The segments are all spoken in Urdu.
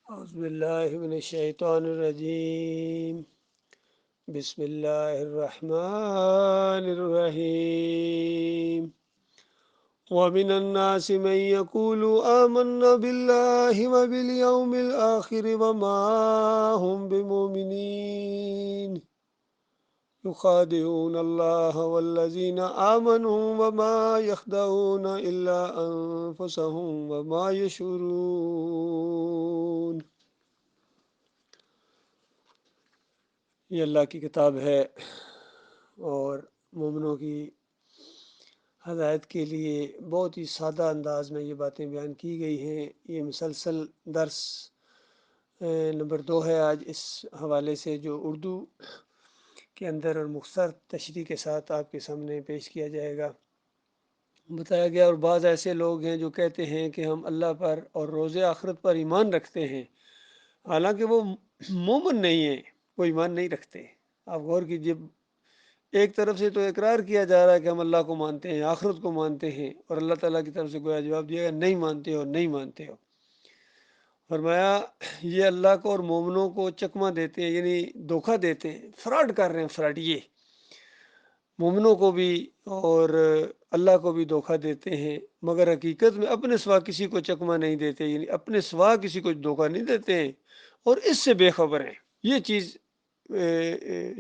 اعوذ باللہ من الشیطان الرجیم بسم اللہ الرحمن الرحیم ومن الناس من يقول آمنا بالله وباليوم الآخر وما هم بمؤمنين يخادعون الله والذين آمنوا وما يخدعون إلا أنفسهم وما يشعرون۔ یہ اللہ کی کتاب ہے اور مومنوں کی ہدایت کے لیے بہت ہی سادہ انداز میں یہ باتیں بیان کی گئی ہیں۔ یہ مسلسل درس نمبر 2 ہے آج اس حوالے سے، جو اردو کے اندر اور مختصر تشریح کے ساتھ آپ کے سامنے پیش کیا جائے گا۔ بتایا گیا اور بعض ایسے لوگ ہیں جو کہتے ہیں کہ ہم اللہ پر اور روز آخرت پر ایمان رکھتے ہیں، حالانکہ وہ مومن نہیں ہیں، وہ ایمان نہیں رکھتے۔ آپ غور کیجیے، ایک طرف سے تو اقرار کیا جا رہا ہے کہ ہم اللہ کو مانتے ہیں، آخرت کو مانتے ہیں، اور اللہ تعالیٰ کی طرف سے گویا جواب دیا گیا نہیں مانتے ہو، نہیں مانتے ہو۔ فرمایا یہ اللہ کو اور مومنوں کو چکمہ دیتے ہیں، یعنی دھوکہ دیتے ہیں، فراڈ کر رہے ہیں، فراڈ یہ مومنوں کو بھی اور اللہ کو بھی دھوکہ دیتے ہیں، مگر حقیقت میں اپنے سوا کسی کو چکمہ نہیں دیتے، یعنی اپنے سوا کسی کو دھوکہ نہیں دیتے ہیں اور اس سے بے خبر ہیں۔ یہ چیز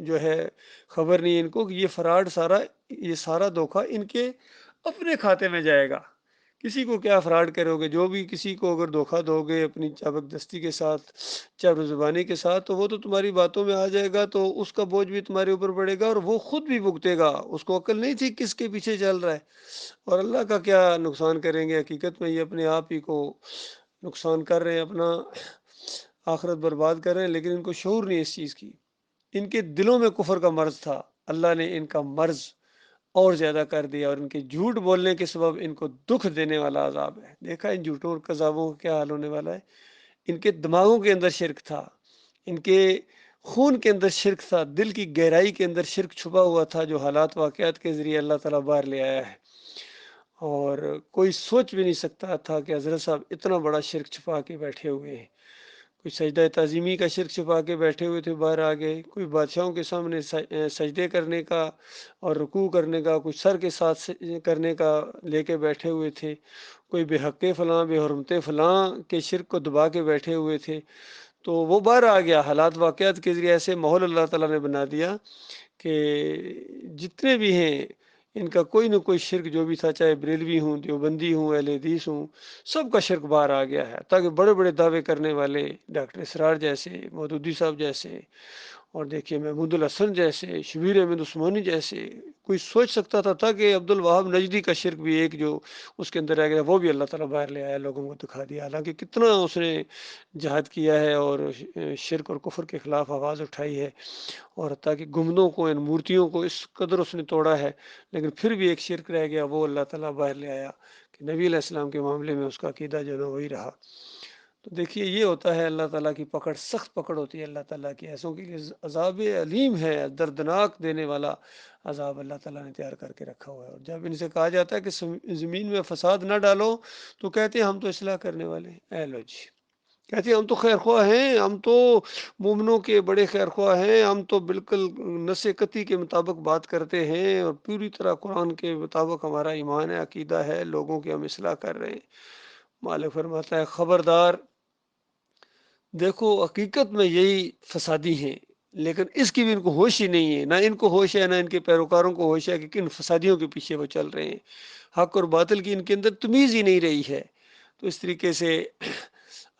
جو ہے خبر نہیں ان کو کہ یہ فراڈ یہ سارا دھوکہ ان کے اپنے کھاتے میں جائے گا۔ کسی کو کیا فراڈ کرو گے؟ جو بھی کسی کو اگر دھوکہ دو گے اپنی چابک دستی کے ساتھ، چابک زبانی کے ساتھ، تو وہ تو تمہاری باتوں میں آ جائے گا، تو اس کا بوجھ بھی تمہارے اوپر پڑے گا اور وہ خود بھی بھگتے گا۔ اس کو عقل نہیں تھی کس کے پیچھے چل رہا ہے، اور اللہ کا کیا نقصان کریں گے؟ حقیقت میں یہ اپنے آپ ہی کو نقصان کر رہے ہیں، اپنا آخرت برباد کر رہے ہیں، لیکن ان کو شعور نہیں اس چیز کی۔ ان کے دلوں میں کفر کا مرض تھا، اللہ نے ان کا مرض اور زیادہ کر دیا، اور ان کے جھوٹ بولنے کے سبب ان کو دکھ دینے والا عذاب ہے۔ دیکھا ان جھوٹوں اور کذابوں کا کیا حال ہونے والا ہے۔ ان کے دماغوں کے اندر شرک تھا، ان کے خون کے اندر شرک تھا، دل کی گہرائی کے اندر شرک چھپا ہوا تھا، جو حالات واقعات کے ذریعے اللہ تعالیٰ باہر لے آیا ہے۔ اور کوئی سوچ بھی نہیں سکتا تھا کہ حضرت صاحب اتنا بڑا شرک چھپا کے بیٹھے ہوئے ہیں۔ کوئی سجدہ تعظیمی کا شرک چھپا کے بیٹھے ہوئے تھے، باہر آ گئے۔ کوئی بادشاہوں کے سامنے سجدے کرنے کا اور رکوع کرنے کا، کوئی سر کے ساتھ کرنے کا لے کے بیٹھے ہوئے تھے۔ کوئی بے حق فلاں، بے حرمت فلاں کے شرک کو دبا کے بیٹھے ہوئے تھے، تو وہ باہر آ گیا۔ حالات واقعات کے ذریعے ایسے ماحول اللہ تعالیٰ نے بنا دیا کہ جتنے بھی ہیں ان کا کوئی نہ کوئی شرک جو بھی تھا، چاہے بریلوی ہوں، دیوبندی ہوں، اہل حدیث ہوں، سب کا شرک باہر آ گیا ہے۔ تاکہ بڑے بڑے دعوے کرنے والے ڈاکٹر اسرار جیسے، مودودی صاحب جیسے، اور دیکھیے محمود الحسن جیسے، شبیر احمد عثمانی جیسے، کوئی سوچ سکتا تھا کہ عبد الوہاب نجدی کا شرک بھی ایک جو اس کے اندر رہ گیا، وہ بھی اللہ تعالیٰ باہر لے آیا، لوگوں کو دکھا دیا۔ حالانکہ کتنا اس نے جہاد کیا ہے اور شرک اور کفر کے خلاف آواز اٹھائی ہے، اور حتیٰ کہ گنبدوں کو، ان مورتیوں کو اس قدر اس نے توڑا ہے، لیکن پھر بھی ایک شرک رہ گیا، وہ اللہ تعالیٰ باہر لے آیا کہ نبی علیہ السلام کے معاملے میں اس کا عقیدہ جو ہے وہی رہا۔ تو دیکھیے یہ ہوتا ہے اللہ تعالیٰ کی پکڑ، سخت پکڑ ہوتی ہے اللہ تعالیٰ کی، ایسوں کی عذاب علیم ہے، دردناک دینے والا عذاب اللہ تعالیٰ نے تیار کر کے رکھا ہوا ہے۔ اور جب ان سے کہا جاتا ہے کہ زمین میں فساد نہ ڈالو، تو کہتے ہیں ہم تو اصلاح کرنے والے ہیں۔ اے لو جی، کہتے ہیں ہم تو خیر خواہ ہیں، ہم تو مومنوں کے بڑے خیر خواہ ہیں، ہم تو بالکل نص قطعی کے مطابق بات کرتے ہیں، اور پوری طرح قرآن کے مطابق ہمارا ایمان ہے، عقیدہ ہے، لوگوں کی ہم اصلاح کر رہے ہیں۔ مالک فرماتا ہے خبردار، دیکھو حقیقت میں یہی فسادی ہیں، لیکن اس کی بھی ان کو ہوش ہی نہیں ہے، نہ ان کو ہوش ہے، نہ ان کے پیروکاروں کو ہوش ہے کہ کن فسادیوں کے پیچھے وہ چل رہے ہیں۔ حق اور باطل کی ان کے اندر تمیز ہی نہیں رہی ہے۔ تو اس طریقے سے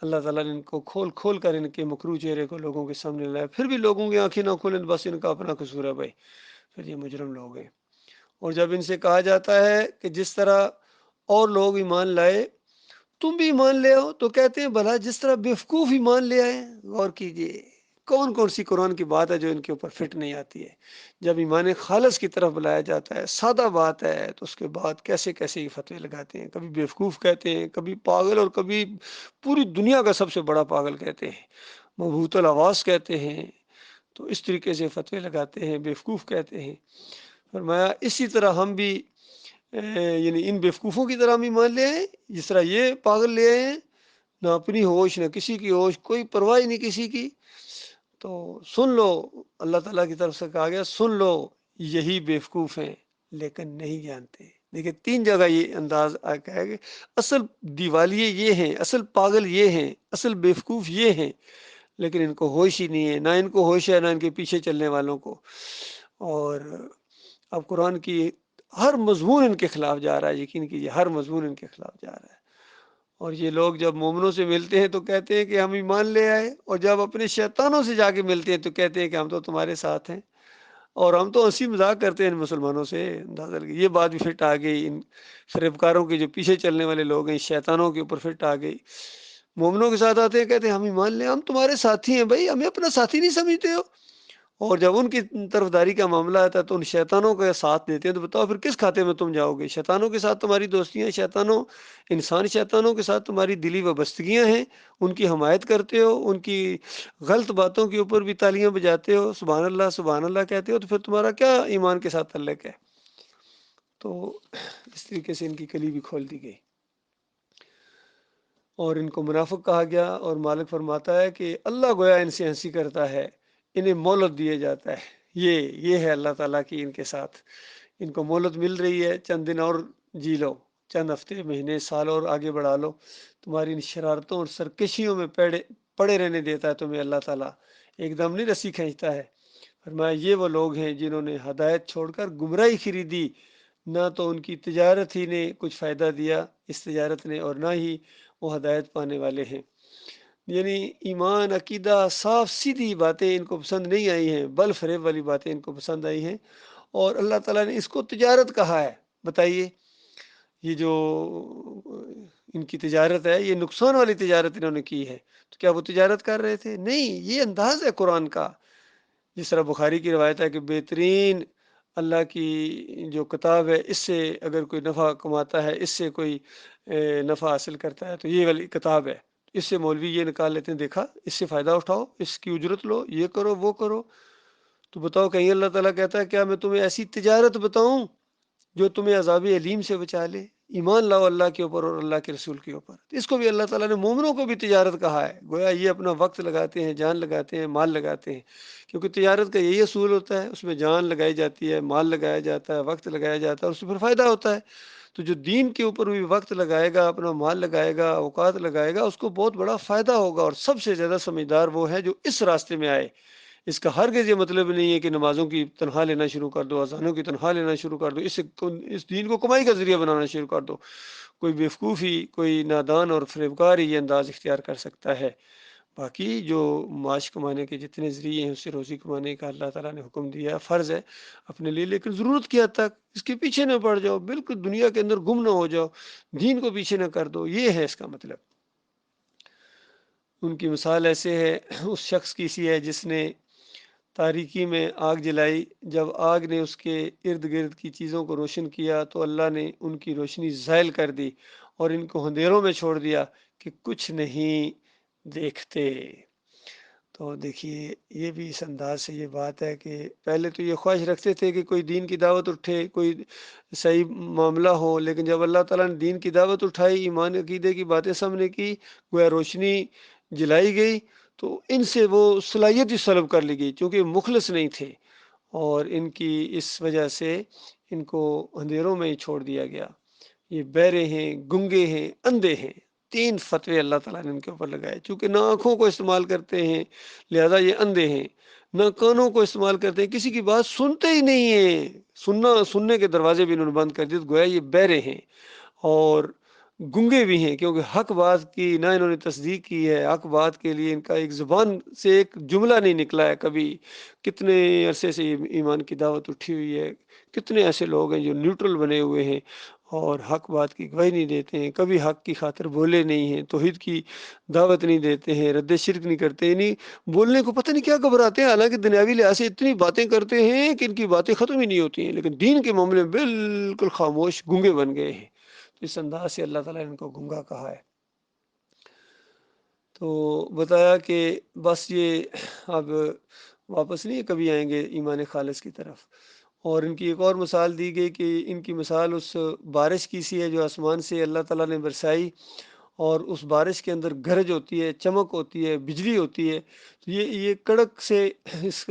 اللہ تعالیٰ نے ان کو کھول کھول کر ان کے مکروہ چہرے کو لوگوں کے سامنے لایا، پھر بھی لوگوں کی آنکھیں نہ کھولیں، بس ان کا اپنا قصور ہے بھائی، پھر یہ مجرم لوگ ہیں۔ اور جب ان سے کہا جاتا ہے کہ جس طرح اور لوگ ایمان لائے تم بھی ایمان لے آؤ، تو کہتے ہیں بھلا جس طرح بیوقوف ایمان لے آئے۔ غور کیجئے کون کون سی قرآن کی بات ہے جو ان کے اوپر فٹ نہیں آتی ہے۔ جب ایمان خالص کی طرف بلایا جاتا ہے، سادہ بات ہے، تو اس کے بعد کیسے کیسے یہ فتوے لگاتے ہیں، کبھی بیوقوف کہتے ہیں، کبھی پاگل، اور کبھی پوری دنیا کا سب سے بڑا پاگل کہتے ہیں، مبہوت الحواس کہتے ہیں۔ تو اس طریقے سے فتوے لگاتے ہیں، بیوقوف کہتے ہیں۔ فرمایا اسی طرح ہم بھی یعنی ان بیوقوفوں کی طرح ہم ایمان لے آئے، جس طرح یہ پاگل لے آئے ہیں، نہ اپنی ہوش نہ کسی کی ہوش، کوئی پرواہ ہی نہیں کسی کی. تو سن لو، اللہ تعالیٰ کی طرف سے کہا گیا سن لو، یہی بیوقوف ہیں لیکن نہیں جانتے. دیکھیں 3 جگہ یہ انداز کہا کہ اصل دیوالیے یہ ہیں، اصل پاگل یہ ہیں، اصل بیوقوف یہ ہیں، لیکن ان کو ہوش ہی نہیں ہے. نہ ان کو ہوش ہے نہ ان کے پیچھے چلنے والوں کو. اور اب قرآن کی ہر مضمون ان کے خلاف جا رہا ہے، یقین کیجیے ہر مضمون ان کے خلاف جا رہا ہے. اور یہ لوگ جب مومنوں سے ملتے ہیں تو کہتے ہیں کہ ہم ایمان لے آئے، اور جب اپنے شیطانوں سے جا کے ملتے ہیں تو کہتے ہیں کہ ہم تو تمہارے ساتھ ہیں. اور ہم تو ہنسی مذاق کرتے ہیں ان مسلمانوں سے. یہ بات بھی فٹ آ گئی ان فریبکاروں کے جو پیچھے چلنے والے لوگ ہیں، شیطانوں کے اوپر فٹ آ گئی. مومنوں کے ساتھ آتے ہیں کہتے ہیں ہم ایمان لیں، ہم تمہارے ساتھی ہیں. بھائی ہمیں اپنا ساتھی نہیں سمجھتے ہو؟ اور جب ان کی طرفداری کا معاملہ آتا ہے تو ان شیطانوں کا ساتھ دیتے ہیں. تو بتاؤ پھر کس کھاتے میں تم جاؤ گے؟ شیطانوں کے ساتھ تمہاری دوستیاں، انسان شیطانوں کے ساتھ تمہاری دلی وابستگیاں ہیں، ان کی حمایت کرتے ہو، ان کی غلط باتوں کے اوپر بھی تالیاں بجاتے ہو، سبحان اللہ سبحان اللہ کہتے ہو، تو پھر تمہارا کیا ایمان کے ساتھ تعلق ہے؟ تو اس طریقے سے ان کی کلی بھی کھول دی گئی اور ان کو منافق کہا گیا. اور مالک فرماتا ہے کہ اللہ گویا ان سے ہنسی کرتا ہے، انہیں مہلت دیے جاتا ہے. یہ ہے اللہ تعالیٰ کی ان کے ساتھ. ان کو مہلت مل رہی ہے، چند دن اور جی لو، چند ہفتے مہینے سال اور آگے بڑھا لو. تمہاری ان شرارتوں اور سرکشیوں میں پڑے رہنے دیتا ہے تمہیں اللہ تعالیٰ، ایک دم نہیں رسی کھینچتا ہے. فرمایا یہ وہ لوگ ہیں جنہوں نے ہدایت چھوڑ کر گمراہی خریدی، نہ تو ان کی تجارت ہی نے کچھ فائدہ دیا اس تجارت نے، اور نہ ہی وہ ہدایت پانے والے ہیں. یعنی ایمان عقیدہ صاف سیدھی باتیں ان کو پسند نہیں آئی ہیں، بل فریب والی باتیں ان کو پسند آئی ہیں. اور اللہ تعالیٰ نے اس کو تجارت کہا ہے. بتائیے یہ جو ان کی تجارت ہے، یہ نقصان والی تجارت انہوں نے کی ہے. تو کیا وہ تجارت کر رہے تھے؟ نہیں، یہ انداز ہے قرآن کا. جس طرح بخاری کی روایت ہے کہ بہترین اللہ کی جو کتاب ہے، اس سے اگر کوئی نفع کماتا ہے، اس سے کوئی نفع حاصل کرتا ہے تو یہ والی کتاب ہے. اس سے مولوی یہ نکال لیتے ہیں، دیکھا اس سے فائدہ اٹھاؤ، اس کی اجرت لو، یہ کرو وہ کرو. تو بتاؤ کہیں اللہ تعالیٰ کہتا ہے کیا میں تمہیں ایسی تجارت بتاؤں جو تمہیں عذاب علیم سے بچا لے؟ ایمان لاؤ اللہ کے اوپر اور اللہ کے رسول کے اوپر. اس کو بھی اللہ تعالیٰ نے مومنوں کو بھی تجارت کہا ہے. گویا یہ اپنا وقت لگاتے ہیں، جان لگاتے ہیں، مال لگاتے ہیں، کیونکہ تجارت کا یہی اصول ہوتا ہے. اس میں جان لگائی جاتی ہے، مال لگایا جاتا ہے، وقت لگایا جاتا ہے، اور اس سے پھر فائدہ ہوتا ہے. تو جو دین کے اوپر بھی وقت لگائے گا، اپنا مال لگائے گا، اوقات لگائے گا، اس کو بہت بڑا فائدہ ہوگا. اور سب سے زیادہ سمجھدار وہ ہے جو اس راستے میں آئے. اس کا ہرگز یہ مطلب نہیں ہے کہ نمازوں کی تنخواہ لینا شروع کر دو، اذانوں کی تنخواہ لینا شروع کر دو، اس دین کو کمائی کا ذریعہ بنانا شروع کر دو. کوئی بیوقوف ہی، کوئی نادان اور فریبکار ہی یہ انداز اختیار کر سکتا ہے. باقی جو معاش کمانے کے جتنے ذریعے ہیں، اس سے روزی کمانے کا اللہ تعالیٰ نے حکم دیا، فرض ہے اپنے لیے، لیکن ضرورت کی حد تک. اس کے پیچھے نہ پڑ جاؤ، بالکل دنیا کے اندر گم نہ ہو جاؤ، دین کو پیچھے نہ کر دو. یہ ہے اس کا مطلب. ان کی مثال ایسے ہے، اس شخص کی سی ہے جس نے تاریکی میں آگ جلائی. جب آگ نے اس کے ارد گرد کی چیزوں کو روشن کیا تو اللہ نے ان کی روشنی زائل کر دی اور ان کو اندھیروں میں چھوڑ دیا کہ کچھ نہیں دیکھتے. تو دیکھیے یہ بھی اس انداز سے یہ بات ہے کہ پہلے تو یہ خواہش رکھتے تھے کہ کوئی دین کی دعوت اٹھے، کوئی صحیح معاملہ ہو، لیکن جب اللہ تعالیٰ نے دین کی دعوت اٹھائی، ایمان عقیدے کی باتیں سامنے کی، گویا روشنی جلائی گئی، تو ان سے وہ صلاحیت ہی سلب کر لی گئی، چونکہ مخلص نہیں تھے. اور ان کی اس وجہ سے ان کو اندھیروں میں ہی چھوڑ دیا گیا. یہ بہرے ہیں، گنگے ہیں، اندھے ہیں. 3 فتوے اللہ تعالیٰ نے ان کے اوپر لگائے. چونکہ نہ آنکھوں کو استعمال کرتے ہیں لہذا یہ اندھے ہیں، نہ کانوں کو استعمال کرتے ہیں، کسی کی بات سنتے ہی نہیں ہیں، سننے کے دروازے بھی انہوں نے بند کر دیے. گویا یہ بہرے ہیں اور گنگے بھی ہیں، کیونکہ حق بات کی نہ انہوں نے تصدیق کی ہے. حق بات کے لیے ان کا ایک زبان سے ایک جملہ نہیں نکلا ہے کبھی. کتنے عرصے سے ایمان کی دعوت اٹھی ہوئی ہے، کتنے ایسے لوگ ہیں جو نیوٹرل بنے ہوئے ہیں اور حق بات کی گواہی نہیں دیتے ہیں، کبھی حق کی خاطر بولے نہیں ہیں، توحید کی دعوت نہیں دیتے ہیں، رد شرک نہیں کرتے. نہیں بولنے کو پتہ نہیں کیا گھبراتے ہیں، حالانکہ دنیاوی لحاظ سے اتنی باتیں کرتے ہیں کہ ان کی باتیں ختم ہی نہیں ہوتی ہیں، لیکن دین کے معاملے میں بالکل خاموش گنگے بن گئے ہیں. اس انداز سے اللہ تعالیٰ نے ان کو گنگا کہا ہے. تو بتایا کہ بس یہ اب واپس نہیں کبھی آئیں گے ایمان خالص کی طرف. اور ان کی ایک اور مثال دی گئی کہ ان کی مثال اس بارش کی سی ہے جو آسمان سے اللہ تعالیٰ نے برسائی اور اس بارش کے اندر گرج ہوتی ہے، چمک ہوتی ہے، بجلی ہوتی ہے، تو یہ کڑک سے اس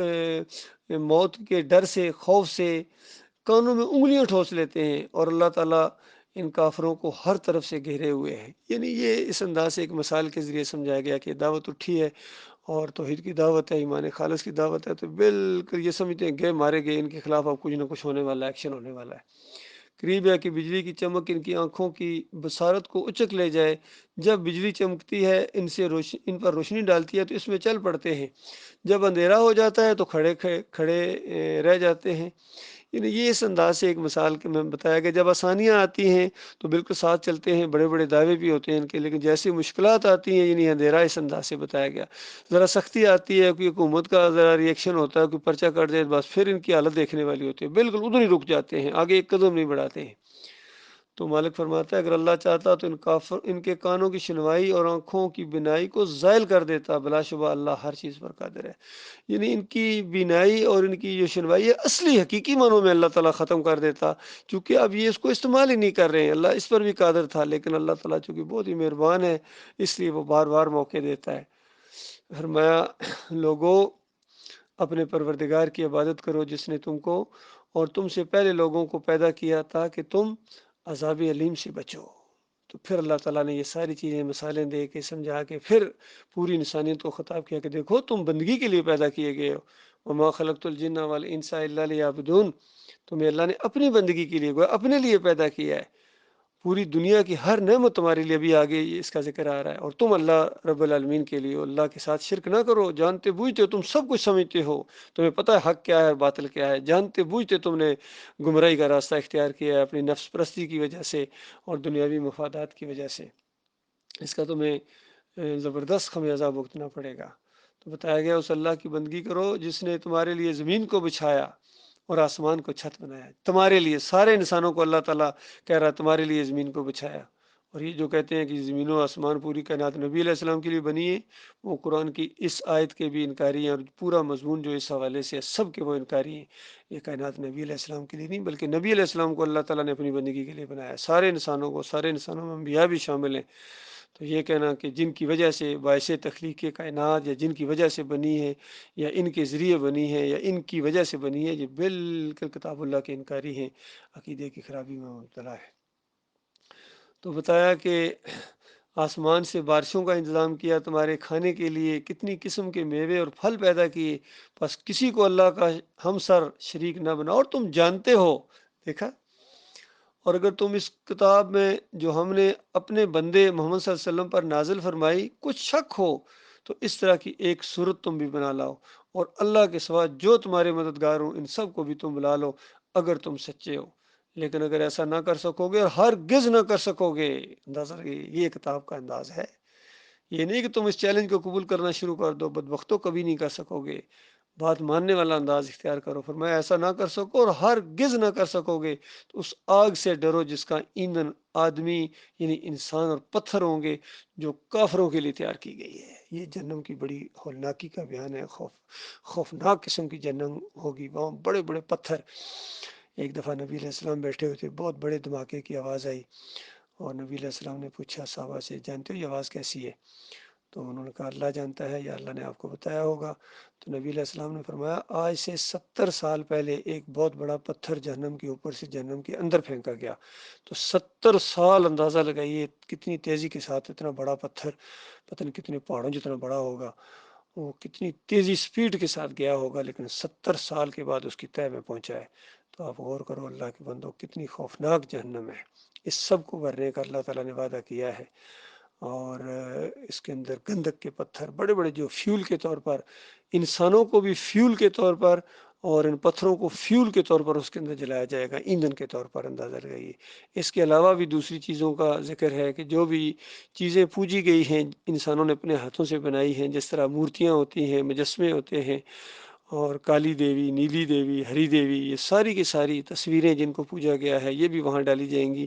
موت کے ڈر سے، خوف سے کانوں میں انگلیاں ٹھوس لیتے ہیں، اور اللہ تعالیٰ ان کافروں کو ہر طرف سے گھیرے ہوئے ہیں۔ یعنی یہ اس انداز سے ایک مثال کے ذریعے سمجھایا گیا کہ دعوت اٹھی ہے اور توحید کی دعوت ہے، ایمان خالص کی دعوت ہے، تو بالکل یہ سمجھتے ہیں گئے مارے گئے، ان کے خلاف اب کچھ نہ کچھ ہونے والا ہے، ایکشن ہونے والا ہے۔ قریب ہے کہ بجلی کی چمک ان کی آنکھوں کی بصارت کو اچک لے جائے۔ جب بجلی چمکتی ہے، ان پر روشنی ڈالتی ہے تو اس میں چل پڑتے ہیں، جب اندھیرا ہو جاتا ہے تو کھڑے رہ جاتے ہیں۔ یعنی یہ اس انداز سے ایک مثال کے میں بتایا گیا۔ جب آسانیاں آتی ہیں تو بالکل ساتھ چلتے ہیں، بڑے بڑے دعوے بھی ہوتے ہیں ان کے، لیکن جیسی مشکلات آتی ہیں، یعنی اندھیرا اس انداز سے بتایا گیا۔ ذرا سختی آتی ہے، کوئی حکومت کا ذرا ریئیکشن ہوتا ہے، کوئی پرچہ کٹ جائے، بس پھر ان کی حالت دیکھنے والی ہوتی ہے، بالکل ادھر ہی رک جاتے ہیں، آگے ایک قدم نہیں بڑھاتے ہیں۔ تو مالک فرماتا ہے اگر اللہ چاہتا تو ان کے کانوں کی سنوائی اور آنکھوں کی بینائی کو زائل کر دیتا، بلا شبہ اللہ ہر چیز پر قادر ہے۔ یعنی ان کی بینائی اور ان کی جو سنوائی ہے اصلی حقیقی معنوں میں اللہ تعالیٰ ختم کر دیتا، چونکہ اب یہ اس کو استعمال ہی نہیں کر رہے ہیں۔ اللہ اس پر بھی قادر تھا، لیکن اللہ تعالیٰ چونکہ بہت ہی مہربان ہے، اس لیے وہ بار بار موقع دیتا ہے۔ فرمایا لوگوں اپنے پروردگار کی عبادت کرو جس نے تم کو اور تم سے پہلے لوگوں کو پیدا کیا تاکہ تم عذاب علیم سے بچو۔ تو پھر اللہ تعالیٰ نے یہ ساری چیزیں مثالیں دے کے سمجھا کے پھر پوری انسانیت کو خطاب کیا کہ دیکھو تم بندگی کے لیے پیدا کیے گئے ہو، وما خلقت الجن والانس الا لیعبدون، تمہیں اللہ نے اپنی بندگی کے لیے اپنے لیے پیدا کیا ہے۔ پوری دنیا کی ہر نعمت تمہارے لیے بھی آگے اس کا ذکر آ رہا ہے، اور تم اللہ رب العالمین کے لیے اللہ کے ساتھ شرک نہ کرو، جانتے بوجھتے ہو، تم سب کچھ سمجھتے ہو، تمہیں پتہ ہے حق کیا ہے باطل کیا ہے، جانتے بوجھتے تم نے گمراہی کا راستہ اختیار کیا ہے اپنی نفس پرستی کی وجہ سے اور دنیاوی مفادات کی وجہ سے، اس کا تمہیں زبردست خمیازہ بھگتنا پڑے گا۔ تو بتایا گیا اس اللہ کی بندگی کرو جس نے تمہارے لیے زمین کو بچھایا اور آسمان کو چھت بنایا، تمہارے لیے، سارے انسانوں کو اللہ تعالیٰ کہہ رہا ہے تمہارے لیے زمین کو بچھایا۔ اور یہ جو کہتے ہیں کہ زمین و آسمان پوری کائنات نبی علیہ السلام کے لیے بنی ہے، وہ قرآن کی اس آیت کے بھی انکاری ہیں، اور پورا مضمون جو اس حوالے سے سب کے وہ انکاری ہیں۔ یہ کائنات نبی علیہ السلام کے لیے نہیں بلکہ نبی علیہ السلام کو اللہ تعالیٰ نے اپنی بندگی کے لیے بنایا، سارے انسانوں کو، سارے انسانوں میں انبیاء بھی شامل ہیں۔ تو یہ کہنا کہ جن کی وجہ سے باعث تخلیق کائنات یا جن کی وجہ سے بنی ہے یا ان کے ذریعے بنی ہے یا ان کی وجہ سے بنی ہے، یہ بالکل کتاب اللہ کے انکاری ہیں، عقیدے کی خرابی میں مبتلا ہے۔ تو بتایا کہ آسمان سے بارشوں کا انتظام کیا تمہارے کھانے کے لیے، کتنی قسم کے میوے اور پھل پیدا کیے، بس کسی کو اللہ کا ہمسر شریک نہ بنا، اور تم جانتے ہو، دیکھا، اور اگر تم اس کتاب میں جو ہم نے اپنے بندے محمد صلی اللہ علیہ وسلم پر نازل فرمائی کچھ شک ہو تو اس طرح کی ایک صورت تم بھی بنا لاؤ، اور اللہ کے سوا جو تمہارے مددگار ہوں ان سب کو بھی تم بلا لو اگر تم سچے ہو۔ لیکن اگر ایسا نہ کر سکو گے اور ہرگز نہ کر سکو گے، اندازہ رکھیے یہ کتاب کا انداز ہے، یہ نہیں کہ تم اس چیلنج کو قبول کرنا شروع کر دو، بدبختوں کبھی نہیں کر سکو گے، بات ماننے والا انداز اختیار کرو۔ فرمایا ایسا نہ کر سکو اور ہرگز نہ کر سکو گے تو اس آگ سے ڈرو جس کا ایندھن آدمی یعنی انسان اور پتھر ہوں گے، جو کافروں کے لیے تیار کی گئی ہے۔ یہ جہنم کی بڑی ہولناکی کا بیان ہے، خوفناک قسم کی جہنم ہوگی، وہاں بڑے بڑے پتھر۔ ایک دفعہ نبی علیہ السلام بیٹھے ہوئے تھے، بہت بڑے دھماکے کی آواز آئی، اور نبی علیہ السلام نے پوچھا صحابہ سے جانتے ہو یہ آواز کیسی ہے؟ تو انہوں نے کہا اللہ جانتا ہے یا اللہ نے آپ کو بتایا ہوگا۔ تو نبی علیہ السلام نے فرمایا آج سے 70 سال پہلے ایک بہت بڑا پتھر جہنم کے اوپر سے جہنم کے اندر پھینکا گیا۔ تو 70 سال اندازہ لگائیے کتنی تیزی کے ساتھ اتنا بڑا پتھر، پتہ نہیں کتنے پہاڑوں جتنا بڑا ہوگا، وہ کتنی تیزی سپیڈ کے ساتھ گیا ہوگا، لیکن 70 سال کے بعد اس کی تہہ میں پہنچا ہے۔ تو آپ غور کرو اللہ کے بندو کتنی خوفناک جہنم ہے، اس سب کو بھرنے کا اللہ تعالیٰ نے وعدہ کیا ہے۔ اور اس کے اندر گندک کے پتھر بڑے بڑے جو فیول کے طور پر انسانوں کو بھی فیول کے طور پر اور ان پتھروں کو فیول کے طور پر اس کے اندر جلایا جائے گا، ایندھن کے طور پر، اندازہ لگائیے۔ اس کے علاوہ بھی دوسری چیزوں کا ذکر ہے کہ جو بھی چیزیں پوجی گئی ہیں انسانوں نے اپنے ہاتھوں سے بنائی ہیں، جس طرح مورتیاں ہوتی ہیں، مجسمے ہوتے ہیں، اور کالی دیوی، نیلی دیوی، ہری دیوی، یہ ساری کی ساری تصویریں جن کو پوجا گیا ہے یہ بھی وہاں ڈالی جائیں گی۔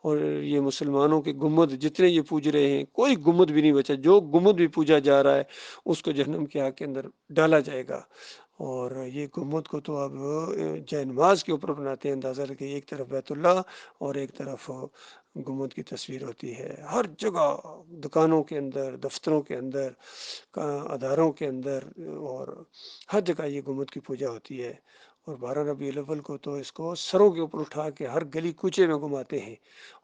اور یہ مسلمانوں کے گنبد جتنے یہ پوج رہے ہیں کوئی گنبد بھی نہیں بچا، جو گنبد بھی پوجا جا رہا ہے اس کو جہنم کی آگ کے اندر ڈالا جائے گا۔ اور یہ گنبد کو تو اب جائے نماز کے اوپر بناتے ہیں، اندازہ لگے ایک طرف بیت اللہ اور ایک طرف گنبد کی تصویر ہوتی ہے ہر جگہ، دکانوں کے اندر، دفتروں کے اندر، اداروں کے اندر، اور ہر جگہ یہ گنبد کی پوجا ہوتی ہے۔ اور 12 ربیع الاول کو تو اس کو سروں کے اوپر اٹھا کے ہر گلی کوچے میں گھماتے ہیں،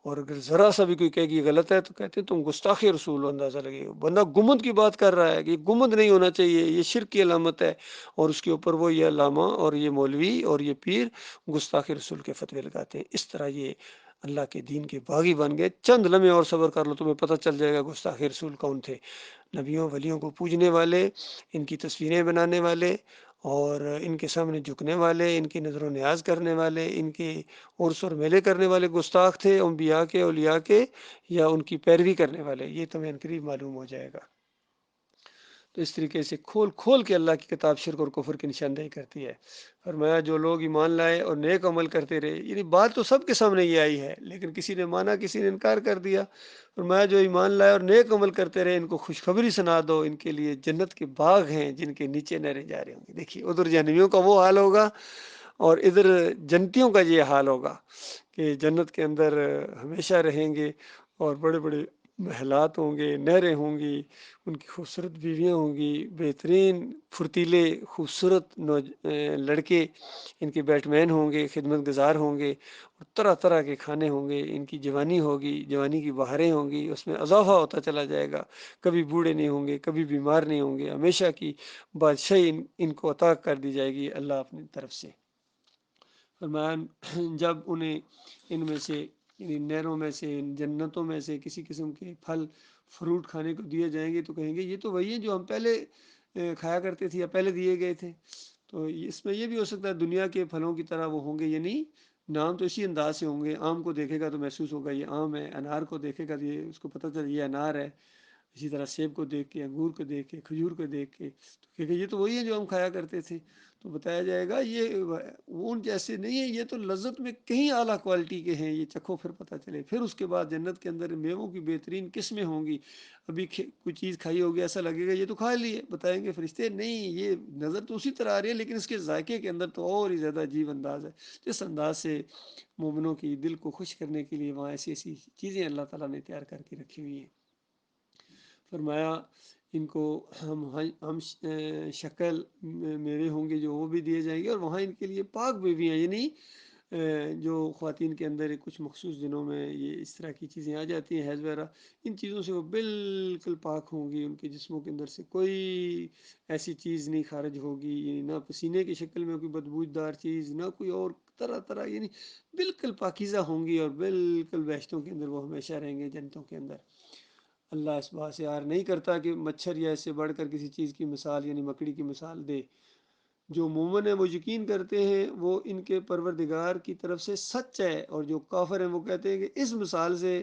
اور اگر ذرا سا بھی کوئی کہے کہ یہ غلط ہے تو کہتے ہیں تم گستاخی رسول ہو، اندازہ لگے بندہ گنبد کی بات کر رہا ہے کہ گنبد نہیں ہونا چاہیے، یہ شرک کی علامت ہے، اور اس کے اوپر وہ یہ علامہ اور یہ مولوی اور یہ پیر گستاخی رسول کے فتوے لگاتے ہیں۔ اس طرح یہ اللہ کے دین کے باغی بن گئے۔ چند لمحے اور صبر کر لو، تمہیں پتہ چل جائے گا گستاخی رسول کون تھے۔ نبیوں ولیوں کو پوجنے والے، ان کی تصویریں بنانے والے، اور ان کے سامنے جھکنے والے، ان کی نظر و نیاز کرنے والے، ان کے عرس اور میلے کرنے والے گستاخ تھے، انبیاء کے، اولیاء کے، یا ان کی پیروی کرنے والے، یہ تمہیں عنقریب معلوم ہو جائے گا۔ تو اس طریقے سے کھول کھول کے اللہ کی کتاب شرک اور کفر کی نشاندہی کرتی ہے۔ فرمایا جو لوگ ایمان لائے اور نیک عمل کرتے رہے، یعنی بات تو سب کے سامنے یہ آئی ہے، لیکن کسی نے مانا، کسی نے انکار کر دیا۔ فرمایا جو ایمان لائے اور نیک عمل کرتے رہے، ان کو خوشخبری سنا دو، ان کے لیے جنت کے باغ ہیں جن کے نیچے نہریں جاری ہوں گی۔ دیکھیے ادھر جہنمیوں کا وہ حال ہوگا اور ادھر جنتیوں کا یہ حال ہوگا کہ جنت کے اندر ہمیشہ رہیں گے، اور بڑے بڑے محلات ہوں گے، نہریں ہوں گی، ان کی خوبصورت بیویاں ہوں گی، بہترین پھرتیلے خوبصورت لڑکے ان کے بیٹ مین ہوں گے، خدمت گزار ہوں گے، اور طرح طرح کے کھانے ہوں گے، ان کی جوانی ہوگی، جوانی کی بہاریں ہوں گی، اس میں اضافہ ہوتا چلا جائے گا، کبھی بوڑھے نہیں ہوں گے، کبھی بیمار نہیں ہوں گے، ہمیشہ کی بادشاہی ان کو عطا کر دی جائے گی اللہ اپنی طرف سے۔ فرمایا جب انہیں ان میں سے، یعنی نہروں میں سے، جنتوں میں سے کسی قسم کے پھل فروٹ کھانے کو دیے جائیں گے تو کہیں گے یہ تو وہی ہیں جو ہم پہلے کھایا کرتے تھے یا پہلے دیے گئے تھے۔ تو اس میں یہ بھی ہو سکتا ہے دنیا کے پھلوں کی طرح وہ ہوں گے، یعنی نام تو اسی انداز سے ہوں گے۔ آم کو دیکھے گا تو محسوس ہوگا یہ آم ہے، انار کو دیکھے گا تو یہ اس کو پتہ چل یہ انار ہے، اسی طرح سیب کو دیکھ کے، انگور کو دیکھ کے، کھجور کو دیکھ کے تو کہے گا یہ تو وہی ہے جو ہم کھایا کرتے تھے۔ تو بتایا جائے گا یہ ان جیسے نہیں ہے، یہ تو لذت میں کہیں اعلیٰ کوالٹی کے ہیں، یہ چکھو پھر پتہ چلے۔ پھر اس کے بعد جنت کے اندر میووں کی بہترین قسمیں ہوں گی۔ ابھی کوئی چیز کھائی ہوگی ایسا لگے گا یہ تو کھا لی ہے، بتائیں گے فرشتے نہیں یہ نظر تو اسی طرح آ رہی ہے لیکن اس کے ذائقے کے اندر تو اور ہی زیادہ عجیب انداز ہے۔ اس انداز سے مومنوں کی دل کو خوش کرنے کے لیے وہاں ایسی ایسی چیزیں اللہ تعالیٰ نے تیار کر کے رکھی ہوئی ہیں۔ فرمایا ان کو ہم شکل میرے ہوں گے جو وہ بھی دیے جائیں گے، اور وہاں ان کے لیے پاک بیویاں، یعنی جو خواتین کے اندر کچھ مخصوص دنوں میں یہ اس طرح کی چیزیں آ جاتی ہیں، حیض وغیرہ، ان چیزوں سے وہ بالکل پاک ہوں گی، ان کے جسموں کے اندر سے کوئی ایسی چیز نہیں خارج ہوگی، یعنی نہ پسینے کی شکل میں کوئی بدبودار چیز، نہ کوئی اور طرح طرح، یعنی بالکل پاکیزہ ہوں گی، اور بالکل بہشتوں کے اندر وہ ہمیشہ رہیں گے، جنتوں کے اندر۔ اللہ اس بات سے یار نہیں کرتا کہ مچھر یا اس سے بڑھ کر کسی چیز کی مثال، یعنی مکڑی کی مثال دے۔ جو مومن ہیں وہ یقین کرتے ہیں وہ ان کے پروردگار کی طرف سے سچ ہے، اور جو کافر ہیں وہ کہتے ہیں کہ اس مثال سے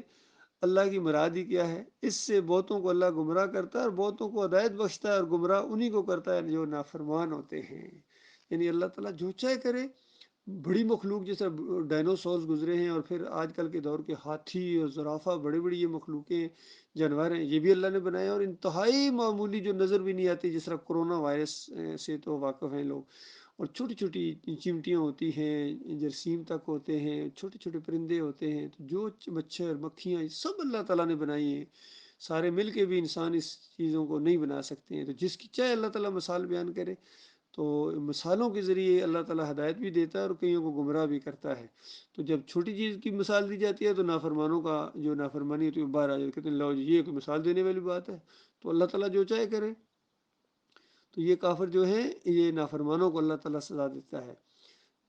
اللہ کی مراد ہی کیا ہے، اس سے بہتوں کو اللہ گمراہ کرتا ہے اور بہتوں کو ہدایت بخشتا ہے، اور گمراہ انہی کو کرتا ہے جو نافرمان ہوتے ہیں۔ یعنی اللہ تعالیٰ جو چاہے کرے۔ بڑی مخلوق جیسے ڈائنوسورز گزرے ہیں، اور پھر آج کل کے دور کے ہاتھی اور زرافہ، بڑی بڑی یہ مخلوقیں، جانور ہیں، یہ بھی اللہ نے بنائے، اور انتہائی معمولی جو نظر بھی نہیں آتی، جس طرح کرونا وائرس سے تو واقف ہیں لوگ، اور چھوٹی چھوٹی چیمٹیاں ہوتی ہیں، جرسیم تک ہوتے ہیں، چھوٹے چھوٹے پرندے ہوتے ہیں، تو جو مچھر مکھیاں سب اللہ تعالیٰ نے بنائی ہیں، سارے مل کے بھی انسان اس چیزوں کو نہیں بنا سکتے ہیں۔ تو جس کی چاہے اللہ تعالیٰ مثال بیان کرے، تو مثالوں کے ذریعے اللہ تعالیٰ ہدایت بھی دیتا ہے اور کئیوں کو گمراہ بھی کرتا ہے۔ تو جب چھوٹی چیز کی مثال دی جاتی ہے تو نافرمانوں کا جو نافرمانی ہوتی ہے وہ باہر آ جاتی ہے، کہتے ہیں لو جی یہ کوئی مثال دینے والی بات ہے، تو اللہ تعالیٰ جو چاہے کرے۔ تو یہ کافر جو ہیں یہ نافرمانوں کو اللہ تعالیٰ سزا دیتا ہے،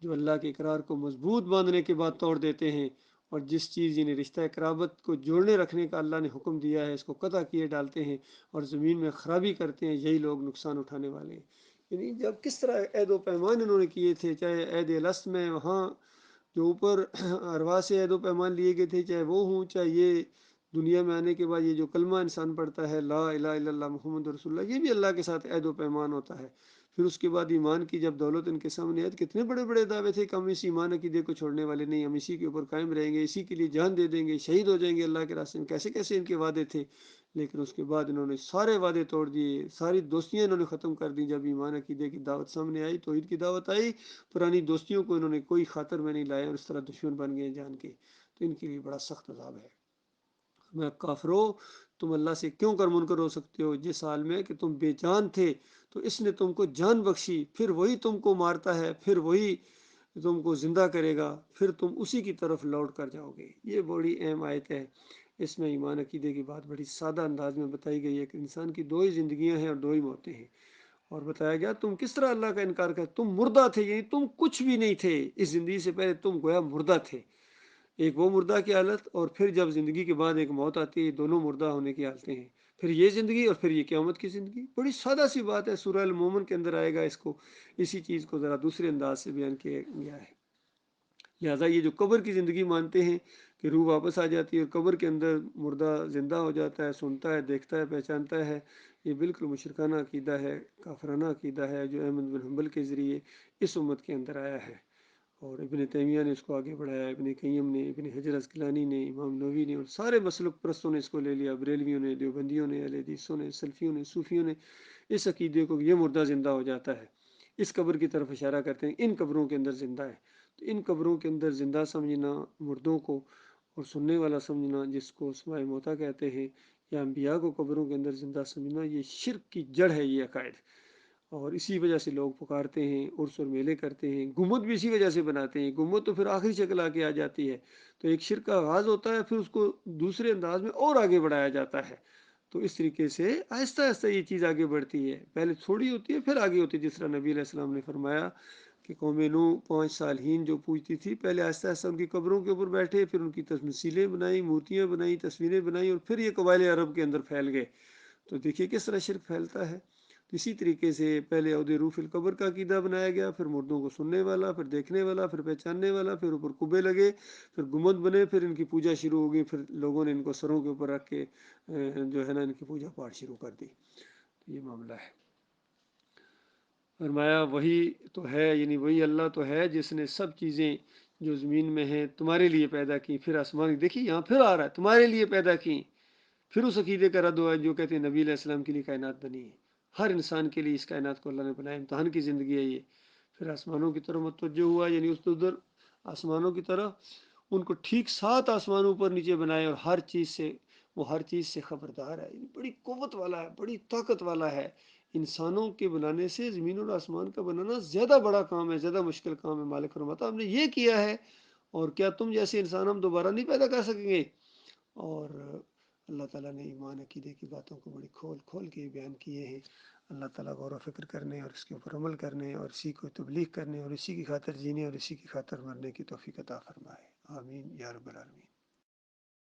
جو اللہ کے اقرار کو مضبوط باندھنے کے بعد توڑ دیتے ہیں، اور جس چیز یعنی رشتہ قرابت کو جوڑنے رکھنے کا اللہ نے حکم دیا ہے اس کو قطع کیے ڈالتے ہیں اور زمین میں خرابی کرتے ہیں، یہی لوگ نقصان اٹھانے والے ہیں۔ یعنی جب کس طرح عہد و پیمان انہوں نے کیے تھے، چاہے عہد الست میں وہاں جو اوپر ارواح سے عہد و پیمان لیے گئے تھے، چاہے وہ ہوں، چاہے یہ دنیا میں آنے کے بعد یہ جو کلمہ انسان پڑھتا ہے لا الہ الا اللہ محمد رسول اللہ، یہ بھی اللہ کے ساتھ عہد و پیمان ہوتا ہے۔ پھر اس کے بعد ایمان کی جب دولت ان کے سامنے آئی، کتنے بڑے بڑے دعوے تھے کہ ہم اس ایمان عقیدے کو چھوڑنے والے نہیں، ہم اسی کے اوپر قائم رہیں گے، اسی کے لیے جان دے دیں گے، شہید ہو جائیں گے اللہ کے راستے میں، کیسے کیسے ان کے وعدے تھے۔ لیکن اس کے بعد انہوں نے سارے وعدے توڑ دیے، ساری دوستیاں انہوں نے ختم کر دی۔ جب ایمان عقیدے کی دعوت سامنے آئی، توحید کی دعوت آئی، پرانی دوستیوں کو انہوں نے کوئی خاطر میں نہیں لایا، اور اس طرح دشمن بن گئے جان کے۔ تو ان کے لیے بڑا سخت عذاب ہے۔ میں کافرو، تم اللہ سے کیوں کر منکر ہو سکتے ہو جس حال میں کہ تم بے جان تھے تو اس نے تم کو جان بخشی، پھر وہی تم کو مارتا ہے، پھر وہی تم کو زندہ کرے گا، پھر تم اسی کی طرف لوٹ کر جاؤ گے۔ یہ بڑی اہم آیت ہے۔ اس میں ایمان عقیدے کی بات بڑی سادہ انداز میں بتائی گئی ہے کہ انسان کی 2 ہی زندگیاں ہیں اور 2 ہی موتیں ہیں، اور بتایا گیا تم کس طرح اللہ کا انکار کر، تم مردہ تھے، یعنی تم کچھ بھی نہیں تھے اس زندگی سے پہلے، تم گویا مردہ تھے۔ ایک وہ مردہ کی حالت، اور پھر جب زندگی کے بعد ایک موت آتی ہے، دونوں مردہ ہونے کی حالتیں ہیں، پھر یہ زندگی اور پھر یہ قیامت کی زندگی۔ بڑی سادہ سی بات ہے، سورہ المومن کے اندر آئے گا اسی چیز کو ذرا دوسرے انداز سے بیان کیا گیا ہے۔ لہٰذا یہ جو قبر کی زندگی مانتے ہیں کہ روح واپس آ جاتی ہے اور قبر کے اندر مردہ زندہ ہو جاتا ہے، سنتا ہے، دیکھتا ہے، پہچانتا ہے، یہ بالکل مشرکانہ عقیدہ ہے، کافرانہ عقیدہ ہے جو احمد بن حنبل کے ذریعے اس امت کے اندر آیا ہے، اور ابن تیمیہ نے اس کو آگے بڑھایا، ابن قیم نے، ابن حجر عسقلانی نے، امام نووی نے، اور سارے مسلک پرستوں نے اس کو لے لیا، بریلویوں نے، دیوبندیوں نے، اہل حدیثوں نے، سلفیوں نے، صوفیوں نے اس عقیدے کو یہ مردہ زندہ ہو جاتا ہے، اس قبر کی طرف اشارہ کرتے ہیں، ان قبروں کے اندر زندہ ہے۔ تو ان قبروں کے اندر زندہ سمجھنا مردوں کو، اور سننے والا سمجھنا جس کو سماع موتا کہتے ہیں، یا انبیاء کو قبروں کے اندر زندہ سمجھنا، یہ شرک کی جڑ ہے یہ عقائد، اور اسی وجہ سے لوگ پکارتے ہیں، عرس اور میلے کرتے ہیں، گنبد بھی اسی وجہ سے بناتے ہیں، گنبد تو پھر آخری شکل آ کے آ جاتی ہے، تو ایک شرک کا آغاز ہوتا ہے، پھر اس کو دوسرے انداز میں اور آگے بڑھایا جاتا ہے، تو اس طریقے سے آہستہ آہستہ یہ چیز آگے بڑھتی ہے، پہلے تھوڑی ہوتی ہے پھر آگے ہوتی ہے، جس طرح نبی علیہ السلام نے فرمایا کہ قوم نو 5 صالحین جو پوجتی تھی، پہلے آہستہ آہستہ ان کی قبروں کے اوپر بیٹھے، پھر ان کی تمثیلیں بنائی، مورتیاں بنائی، تصویریں بنائی، اور پھر یہ قبائل عرب کے اندر پھیل گئے۔ تو دیکھیے کس طرح شرک پھیلتا ہے۔ تو اسی طریقے سے پہلے عود روح فی القبر کا عقیدہ بنایا گیا، پھر مردوں کو سننے والا، پھر دیکھنے والا، پھر پہچاننے والا، پھر اوپر قبے لگے، پھر گنبد بنے، پھر ان کی پوجا شروع ہو گئی، پھر لوگوں نے ان کو سروں کے اوپر رکھ کے جو ہے نا ان کی پوجا پاٹ شروع کر دی۔ تو یہ معاملہ ہے۔ فرمایا وہی تو ہے، یعنی وہی اللہ تو ہے جس نے سب چیزیں جو زمین میں ہیں تمہارے لیے پیدا کی، پھر آسمان دیکھیے یہاں پھر آ رہا ہے تمہارے لیے پیدا کی، پھر اس عقیدے کا رد ہوا جو کہتے ہیں نبی علیہ السلام کے لیے کائنات بنی ہے، ہر انسان کے لیے اس کائنات کو اللہ نے بنایا، امتحان کی زندگی ہے یہ۔ پھر آسمانوں کی طرف متوجہ ہوا، یعنی اس ادھر آسمانوں کی طرف، ان کو ٹھیک 7 آسمانوں اوپر نیچے بنائے، اور ہر چیز سے خبردار ہے، یعنی بڑی قوت والا ہے، بڑی طاقت والا ہے۔ انسانوں کے بنانے سے زمین اور آسمان کا بنانا زیادہ بڑا کام ہے، زیادہ مشکل کام ہے۔ مالک فرماتا ہم نے یہ کیا ہے، اور کیا تم جیسے انسان ہم دوبارہ نہیں پیدا کر سکیں گے؟ اور اللہ تعالیٰ نے ایمان عقیدے کی باتوں کو بڑی کھول کھول کے بیان کیے ہیں۔ اللہ تعالیٰ غور و فکر کرنے اور اس کے اوپر عمل کرنے اور اسی کو تبلیغ کرنے اور اسی کی خاطر جینے اور اسی کی خاطر مرنے کی توفیق عطا فرمائے، آمین یا رب العالمین۔